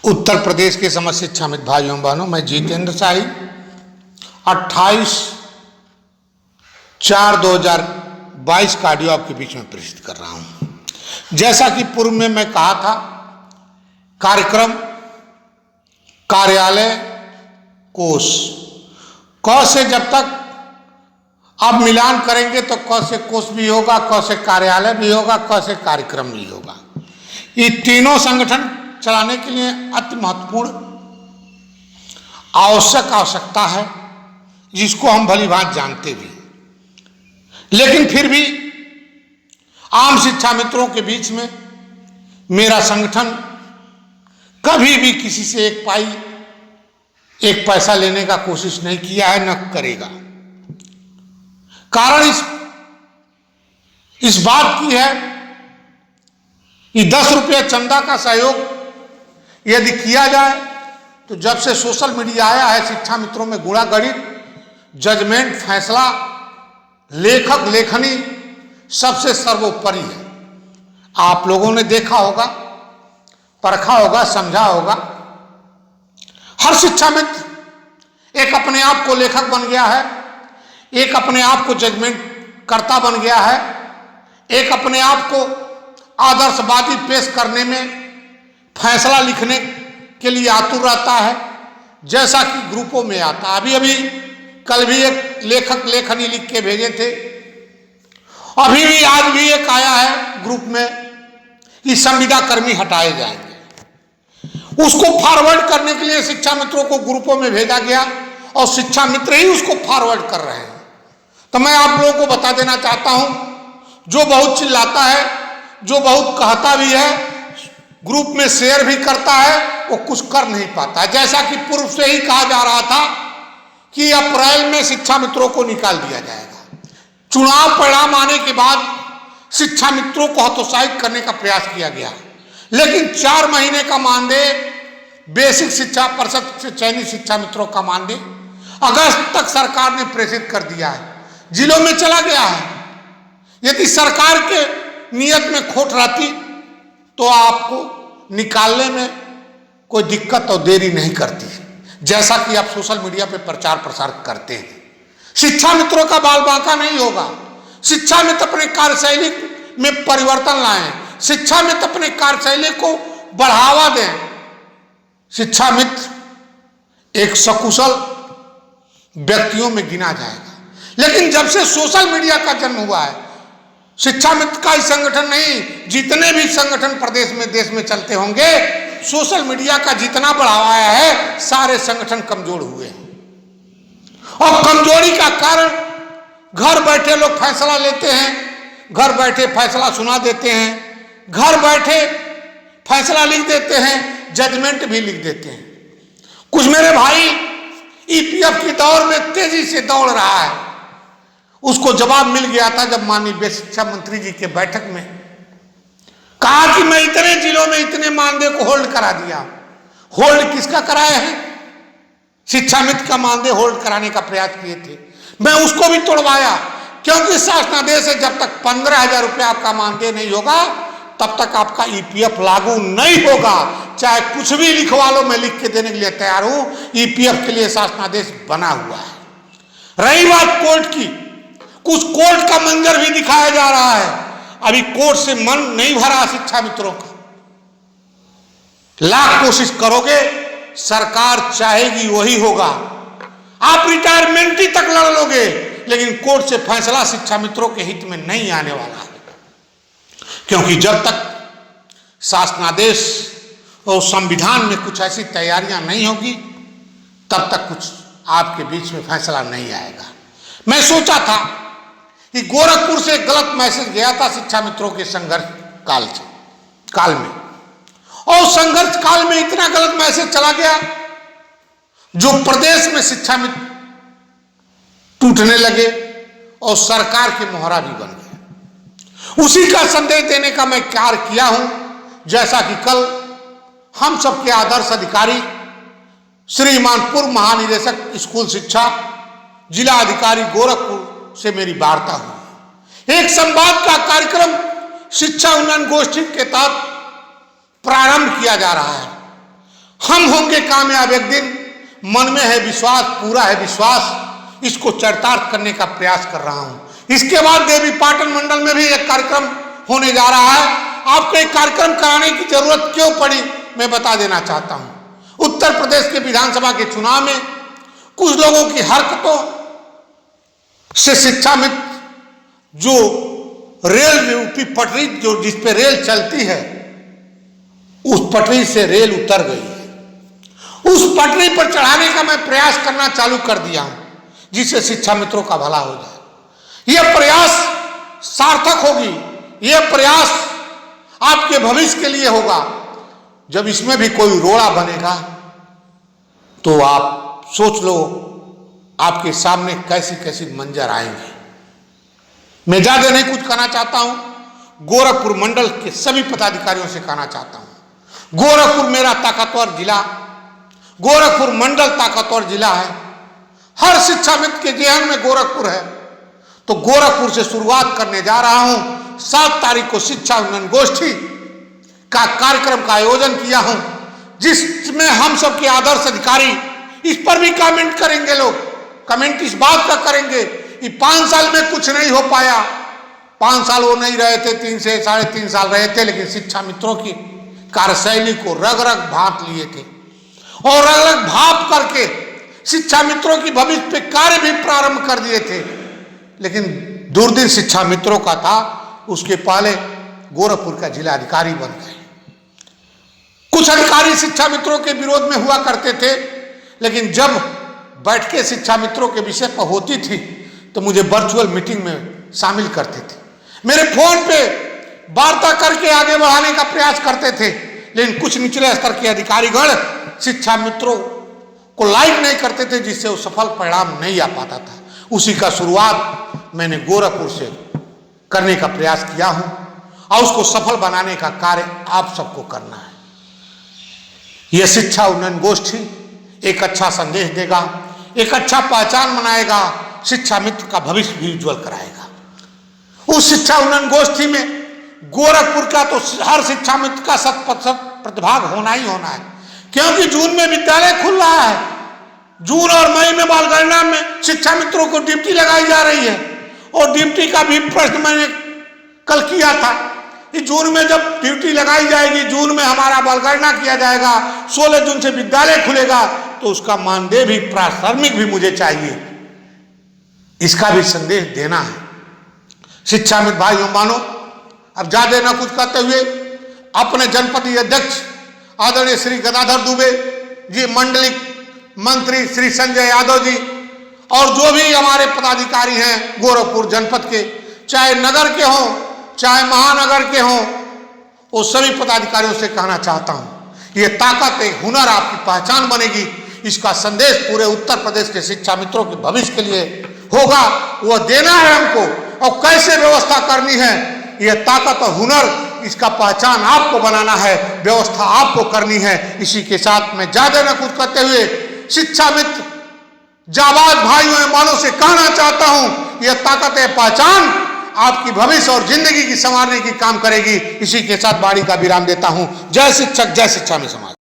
उत्तर प्रदेश के समस्त शिक्षामित भाइयों बहनों, मैं जितेंद्र शाही 28/4/2022 का ऑडियो आपके बीच में प्रेषित कर रहा हूं। जैसा कि पूर्व में मैं कहा था, कार्यक्रम, कार्यालय, कोष, क से जब तक आप मिलान करेंगे तो क से कोष भी होगा, क से कार्यालय भी होगा, क से कार्यक्रम भी होगा। ये तीनों संगठन चलाने के लिए अति महत्वपूर्ण आवश्यकता है, जिसको हम भली भांति जानते भी। लेकिन फिर भी आम शिक्षा मित्रों के बीच में मेरा संगठन कभी भी किसी से एक पैसा लेने का कोशिश नहीं किया है, न करेगा। कारण इस बात की है कि 10 रुपये चंदा का सहयोग यदि किया जाए तो जब से सोशल मीडिया आया है, शिक्षा मित्रों में गुणागणित, जजमेंट, फैसला, लेखक, लेखनी सबसे सर्वोपरि है। आप लोगों ने देखा होगा, परखा होगा, समझा होगा। हर शिक्षा मित्र एक अपने आप को लेखक बन गया है, एक अपने आप को जजमेंट कर्ता बन गया है, एक अपने आप को आदर्शवादी पेश करने में, फैसला लिखने के लिए आतुर रहता है, जैसा कि ग्रुपों में आता। अभी कल भी एक लेखक लेखनी लिख के भेजे थे, अभी भी आज भी एक आया है ग्रुप में कि संविदा कर्मी हटाए जाएंगे। उसको फॉरवर्ड करने के लिए शिक्षा मित्रों को ग्रुपों में भेजा गया और शिक्षा मित्र ही उसको फॉरवर्ड कर रहे हैं। तो मैं आप लोगों को बता देना चाहता हूं, जो बहुत चिल्लाता है, जो बहुत कहता भी है, ग्रुप में शेयर भी करता है, वो कुछ कर नहीं पाता। जैसा कि पूर्व से ही कहा जा रहा था कि अप्रैल में शिक्षा मित्रों को निकाल दिया जाएगा। चुनाव परिणाम आने के बाद शिक्षा मित्रों को हतोत्साहित करने का प्रयास किया गया, लेकिन 4 महीने का मानदेय, बेसिक शिक्षा परिषद से चयनित शिक्षा मित्रों का मानदेय अगस्त तक सरकार ने प्रेषित कर दिया है, जिलों में चला गया है। यदि सरकार के नियत में खोट रहती तो आपको निकालने में कोई दिक्कत और देरी नहीं करती, जैसा कि आप सोशल मीडिया पे प्रचार प्रसार करते हैं। शिक्षा मित्रों का बाल बांका नहीं होगा। शिक्षा मित्र अपने कार्यशैली में परिवर्तन लाएं, शिक्षा मित्र अपने कार्यशैली को बढ़ावा दें। शिक्षा मित्र एक सकुशल व्यक्तियों में गिना जाएगा, लेकिन जब से सोशल मीडिया का जन्म हुआ है, शिक्षा मित्र का ही संगठन नहीं, जितने भी संगठन प्रदेश में, देश में चलते होंगे, सोशल मीडिया का जितना बढ़ावा आया है, सारे संगठन कमजोर हुए हैं। और कमजोरी का कारण, घर बैठे लोग फैसला लेते हैं, घर बैठे फैसला सुना देते हैं, घर बैठे फैसला लिख देते हैं, जजमेंट भी लिख देते हैं। कुछ मेरे भाई ईपीएफ की दौड़ में तेजी से दौड़ रहा है, उसको जवाब मिल गया था जब माननीय शिक्षा मंत्री जी के बैठक में कहा कि मैं इतने जिलों में इतने मानदेय को होल्ड करा दिया। होल्ड किसका कराए हैं? शिक्षा मित्र का मानदेय होल्ड कराने का प्रयास किए थे, मैं उसको भी तोड़वाया, क्योंकि शासनादेश है, जब तक 15,000 रुपये आपका मानदेय नहीं होगा तब तक आपका ईपीएफ लागू नहीं होगा। चाहे कुछ भी लिखवा लो, मैं लिख के देने के लिए तैयार हूं। ईपीएफ के लिए शासनादेश बना हुआ है। रही बात कोर्ट की, कुछ कोर्ट का मंजर भी दिखाया जा रहा है। अभी कोर्ट से मन नहीं भरा शिक्षा मित्रों का। लाख कोशिश करोगे, सरकार चाहेगी वही होगा। आप रिटायरमेंट ही तक लड़ लोगे, लेकिन कोर्ट से फैसला शिक्षा मित्रों के हित में नहीं आने वाला है, क्योंकि जब तक शासनादेश और संविधान में कुछ ऐसी तैयारियां नहीं होगी, तब तक कुछ आपके बीच में फैसला नहीं आएगा। मैं सोचा था कि गोरखपुर से गलत मैसेज गया था शिक्षा मित्रों के संघर्ष काल में, और संघर्ष काल में इतना गलत मैसेज चला गया जो प्रदेश में शिक्षा मित्र टूटने लगे और सरकार की मोहरा भी बन गए। उसी का संदेश देने का मैं कार्य किया हूं। जैसा कि कल हम सबके आदर्श अधिकारी श्रीमान पूर्व महानिदेशक स्कूल शिक्षा, जिला अधिकारी गोरखपुर से मेरी वार्ता हुई। एक संवाद का कार्यक्रम शिक्षा उन्नयन गोष्ठी के तहत प्रारंभ किया जा रहा है। हम होंगे कामयाब एक दिन, मन में है विश्वास, पूरा है विश्वास, इसको चरितार्थ करने का प्रयास कर रहा हूं। इसके बाद देवी पाटन मंडल में भी एक कार्यक्रम होने जा रहा है। आपको एक कार्यक्रम कराने की जरूरत क्यों पड़ी, मैं बता देना चाहता हूं। उत्तर प्रदेश के विधानसभा के चुनाव में कुछ लोगों की हरकतों से शिक्षा मित्र, जो रेल यूपी पटरी जो जिस पे रेल चलती है, उस पटरी से रेल उतर गई है। उस पटरी पर चढ़ाने का मैं प्रयास करना चालू कर दिया हूं, जिससे शिक्षा मित्रों का भला हो जाए। यह प्रयास सार्थक होगी, यह प्रयास आपके भविष्य के लिए होगा। जब इसमें भी कोई रोड़ा बनेगा तो आप सोच लो आपके सामने कैसी कैसी मंजर आएंगे। मैं ज्यादा नहीं कुछ कहना चाहता हूं, गोरखपुर मंडल के सभी पदाधिकारियों से कहना चाहता हूं, गोरखपुर मेरा ताकतवर जिला, गोरखपुर मंडल ताकतवर जिला है। हर शिक्षा मित्र के जेहन में गोरखपुर है, तो गोरखपुर से शुरुआत करने जा रहा हूं। 7 तारीख को शिक्षा उन्नयन गोष्ठी का कार्यक्रम का आयोजन किया हूं, जिसमें हम सबके आदर्श अधिकारी इस पर भी कमेंट करेंगे। लोग कमेंट इस बात का करेंगे कि 5 साल में कुछ नहीं हो पाया। 5 साल वो नहीं रहे थे, 3 से 3.5 साल रहे थे, लेकिन शिक्षा मित्रों की कार्यशैली को रग रग भांप लिए थे और रग रग भांप करके शिक्षा मित्रों की भविष्य पे कार्य भी प्रारंभ कर दिए थे। लेकिन दुर्दिन शिक्षा मित्रों का था, उसके पहले गोरखपुर का जिला अधिकारी बन गए। कुछ अधिकारी शिक्षा मित्रों के विरोध में हुआ करते थे, लेकिन जब बैठकें शिक्षा मित्रों के विषय पर होती थी तो मुझे वर्चुअल मीटिंग में शामिल करते थे, मेरे फोन पे वार्ता करके आगे बढ़ाने का प्रयास करते थे। लेकिन कुछ निचले स्तर के अधिकारीगण शिक्षा मित्रों को लाइक नहीं करते थे, जिससे वो सफल परिणाम नहीं आ पाता था। उसी का शुरुआत मैंने गोरखपुर से करने का प्रयास किया हूं और उसको सफल बनाने का कार्य आप सबको करना है। यह शिक्षा उन्नयन गोष्ठी एक अच्छा संदेश देगा, एक अच्छा पहचान बनाएगा, शिक्षा मित्र का भविष्य भी उज्जवल कराएगा। उस शिक्षा उन्नयन गोष्ठी में गोरखपुर का तो हर शिक्षा मित्र का 100% प्रतिभाग होना ही होना है, क्योंकि जून में विद्यालय खुल रहा है। जून और मई में बालगणना में शिक्षा मित्रों को ड्यूटी लगाई जा रही है, और ड्यूटी का भी प्रश्न मैंने कल किया था कि जून में जब ड्यूटी लगाई जाएगी, जून में हमारा बालगणना किया जाएगा, 16 जून से विद्यालय खुलेगा, तो उसका मानदेय भी, प्राथमिक भी मुझे चाहिए। इसका भी संदेश देना है। शिक्षा मित्र भाइयों मानो, अब ज्यादा न कुछ कहते हुए अपने जनपदीय अध्यक्ष आदरणीय श्री गदाधर दुबे जी, मंडलिक मंत्री श्री संजय यादव जी, और जो भी हमारे पदाधिकारी हैं गोरखपुर जनपद के, चाहे नगर के हों चाहे महानगर के हों, वो सभी पदाधिकारियों से कहना चाहता हूं, ये ताकत एक हुनर आपकी पहचान बनेगी। इसका संदेश पूरे उत्तर प्रदेश के शिक्षा मित्रों के भविष्य के लिए होगा, वह देना है हमको, और कैसे व्यवस्था करनी है, यह ताकत और हुनर, इसका पहचान आपको बनाना है, व्यवस्था आपको करनी है। इसी के साथ मैं ज्यादा न कुछ कहते हुए शिक्षा मित्र जाबाज भाइयों एवं बहनों से कहना चाहता हूं, यह ताकत है पहचान आपकी भविष्य और जिंदगी की संवारने की काम करेगी। इसी के साथ वाणी का विराम देता हूं। जय शिक्षक, जय शिक्षा में समाज।